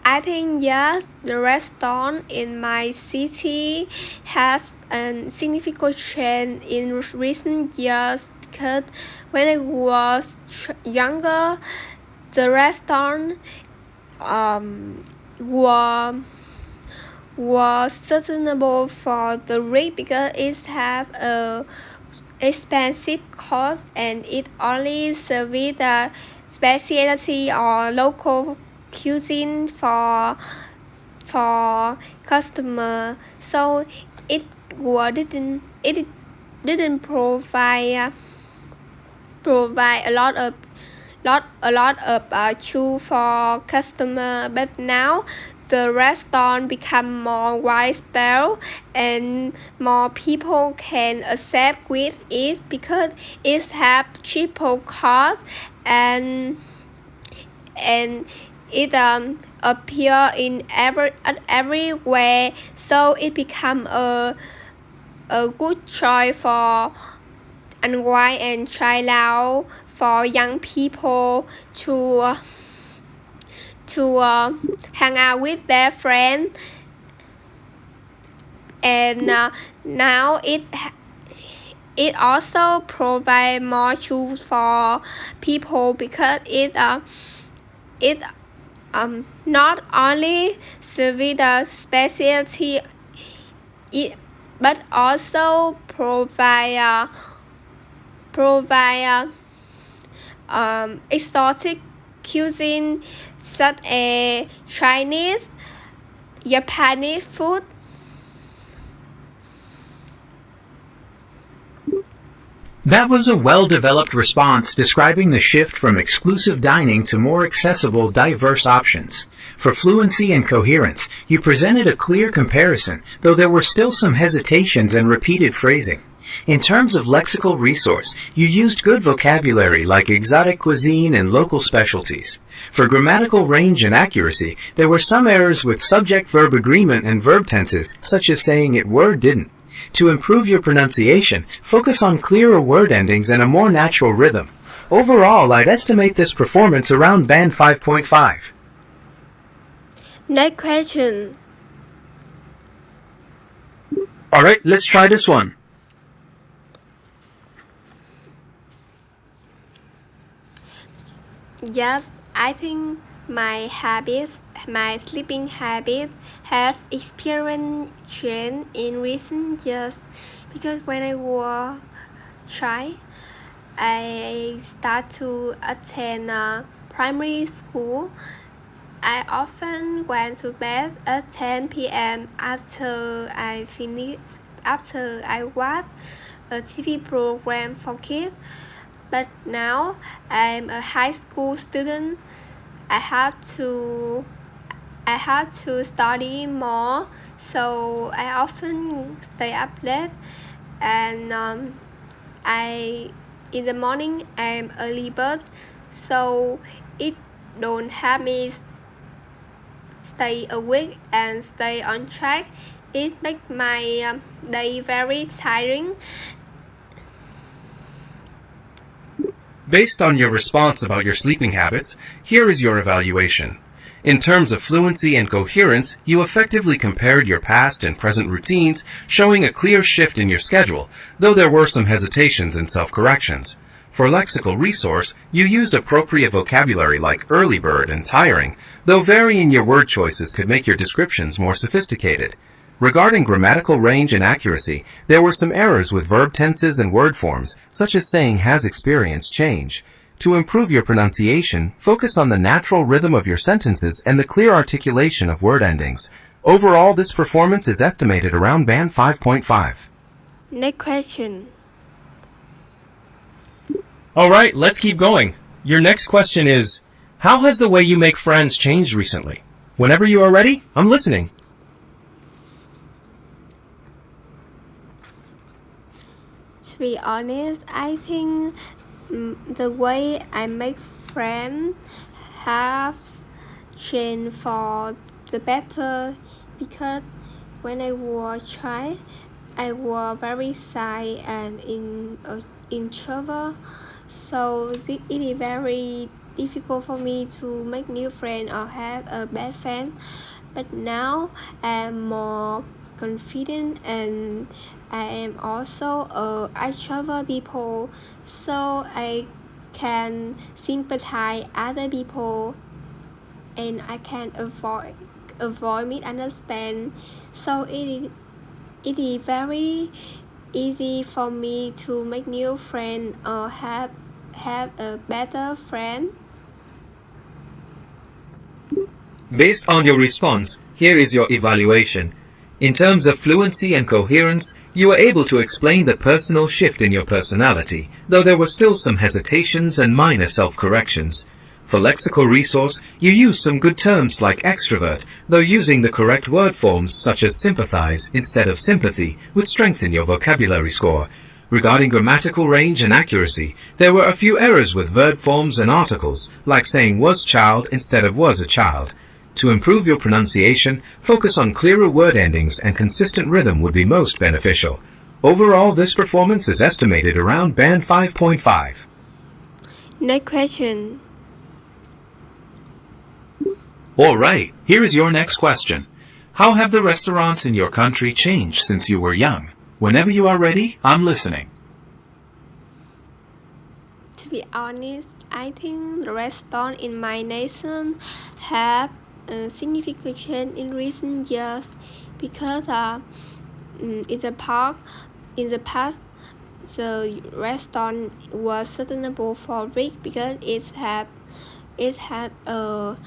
I think yes, the restaurant in my city has a significant change in recent years because when I was younger, the restaurant were was sustainable for the rich because it have a expensive cost and it only serves the specialty or local cuisine for customer, so it didn't provide a lot of choose for customer. But now the restaurant become more widespread and more people can accept with it because it have cheaper cost and it appear in everywhere, so it become a good choice for unwind and chill out for young people to hang out with their friends. And now it also provide more choice for people because it not only serve the specialty but also provide exotic cuisine such as Chinese, Japanese food. That was a well-developed response describing the shift from exclusive dining to more accessible, diverse options. For fluency and coherence, you presented a clear comparison, though there were still some hesitations and repeated phrasing. In terms of lexical resource, you used good vocabulary like exotic cuisine and local specialties. For grammatical range and accuracy, there were some errors with subject-verb agreement and verb tenses, such as saying it were didn't. To improve your pronunciation, focus on clearer word endings and a more natural rhythm. Overall, I'd estimate this performance around band 5.5. Next question. Alright, let's try this one. Yes, I think my sleeping habit has experienced change in recent years because when I was child, I start to attend primary school. I often went to bed at 10 p.m. after I watch a TV program for kids. But now I'm a high school student. I have to study more, so I often stay up late. And in the morning I'm early bird, so it don't help me stay awake and stay on track. It makes my day very tiring. Based on your response about your sleeping habits, here is your evaluation. In terms of fluency and coherence, you effectively compared your past and present routines, showing a clear shift in your schedule, though there were some hesitations and self-corrections. For lexical resource, you used appropriate vocabulary like early bird and tiring, though varying your word choices could make your descriptions more sophisticated. Regarding grammatical range and accuracy, there were some errors with verb tenses and word forms, such as saying has experienced change. To improve your pronunciation, focus on the natural rhythm of your sentences and the clear articulation of word endings. Overall, this performance is estimated around band 5.5. Next question. Alright, let's keep going. Your next question is, how has the way you make friends changed recently? Whenever you are ready, I'm listening. To be honest, I think the way I make friends have changed for the better because when I was a child, I was very shy and introvert, so it is very difficult for me to make new friends or have a best friend. But now I am more confident and I am also I travel people, so I can sympathize other people and I can avoid misunderstand. So it is very easy for me to make new friend or have a better friend. Based on your response, here is your evaluation. In terms of fluency and coherence, you were able to explain the personal shift in your personality, though there were still some hesitations and minor self-corrections. For lexical resource, you used some good terms like extrovert, though using the correct word forms such as sympathize instead of sympathy would strengthen your vocabulary score. Regarding grammatical range and accuracy, there were a few errors with verb forms and articles, like saying was child instead of was a child. To improve your pronunciation, focus on clearer word endings and consistent rhythm would be most beneficial. Overall, this performance is estimated around band 5.5. Next question. Alright, here is your next question. How have the restaurants in your country changed since you were young? Whenever you are ready, I'm listening. To be honest, I think the restaurant in my nation have a significant change in recent years because in the past the restaurant was sustainable for rich because it had a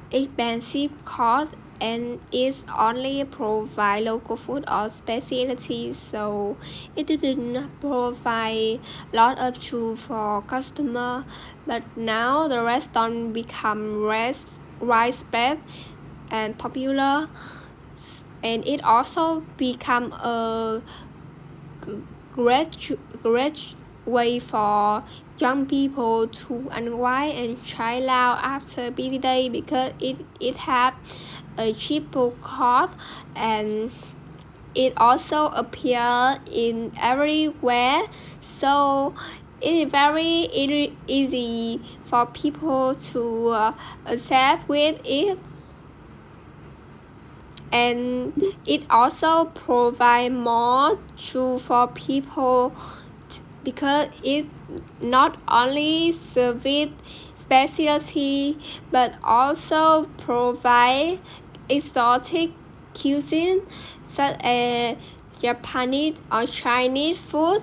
expensive cost and it only provide local food or specialties, so it didn't provide a lot of choice for customer. But now the restaurant become widespread and popular, and it also become a great way for young people to unwind and chill out after a busy day because it have a cheaper cost and it also appear in everywhere, so it is very easy for people to accept with it, and it also provide more choice for people because it not only serve specialty but also provide exotic cuisine such as Japanese or Chinese food.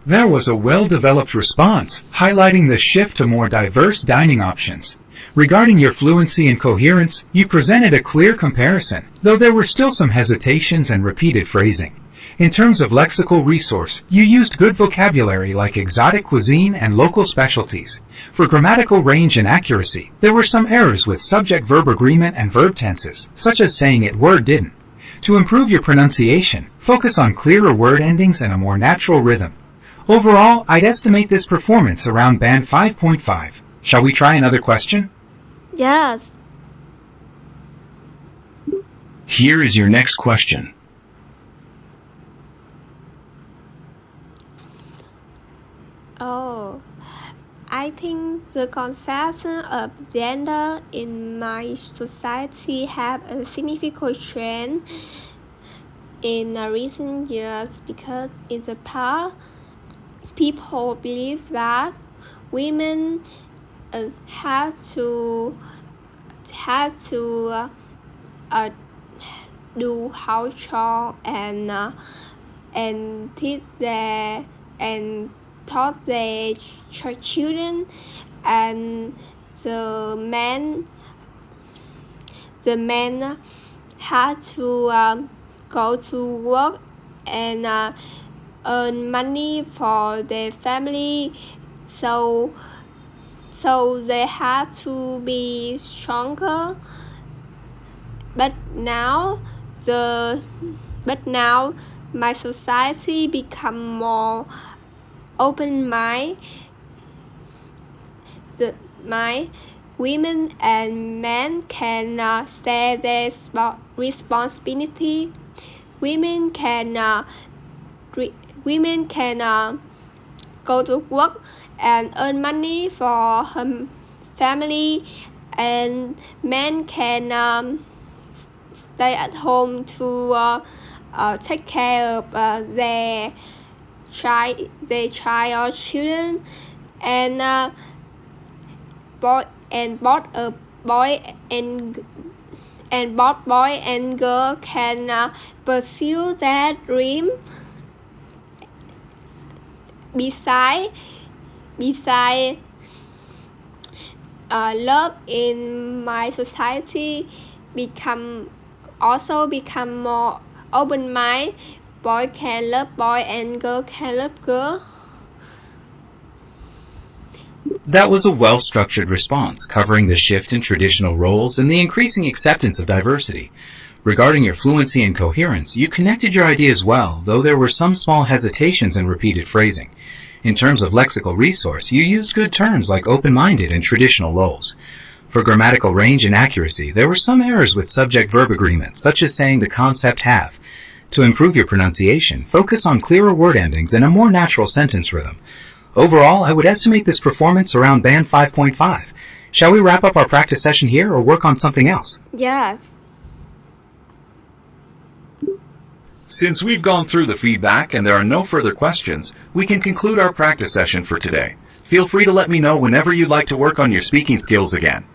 That was a well-developed response, highlighting the shift to more diverse dining options. Regarding your fluency and coherence, you presented a clear comparison, though there were still some hesitations and repeated phrasing. In terms of lexical resource, you used good vocabulary like exotic cuisine and local specialties. For grammatical range and accuracy, there were some errors with subject-verb agreement and verb tenses, such as saying it were didn't. To improve your pronunciation, focus on clearer word endings and a more natural rhythm. Overall, I'd estimate this performance around band 5.5. Shall we try another question? Yes. Here is your next question. Oh, I think the conception of gender in my society have a significant trend in recent years because in the past, people believe that women have to do house chore and teach their and taught their children, and the men had to go to work and earn money for their family, so they had to be stronger. But now my society become more open mind. My women and men can share their responsibility. Women can go to work and earn money for her family, and men can stay at home to take care of their child or children, and both boy and girl can pursue their dream. Besides love in my society become more open mind. Boy can love boy and girl can love girl. That was a well-structured response, covering the shift in traditional roles and the increasing acceptance of diversity. Regarding your fluency and coherence, you connected your ideas well, though there were some small hesitations in repeated phrasing. In terms of lexical resource, you used good terms like open-minded and traditional roles. For grammatical range and accuracy, there were some errors with subject-verb agreement, such as saying the concept have. To improve your pronunciation, focus on clearer word endings and a more natural sentence rhythm. Overall, I would estimate this performance around band 5.5. Shall we wrap up our practice session here or work on something else? Yes. Since we've gone through the feedback and there are no further questions, we can conclude our practice session for today. Feel free to let me know whenever you'd like to work on your speaking skills again.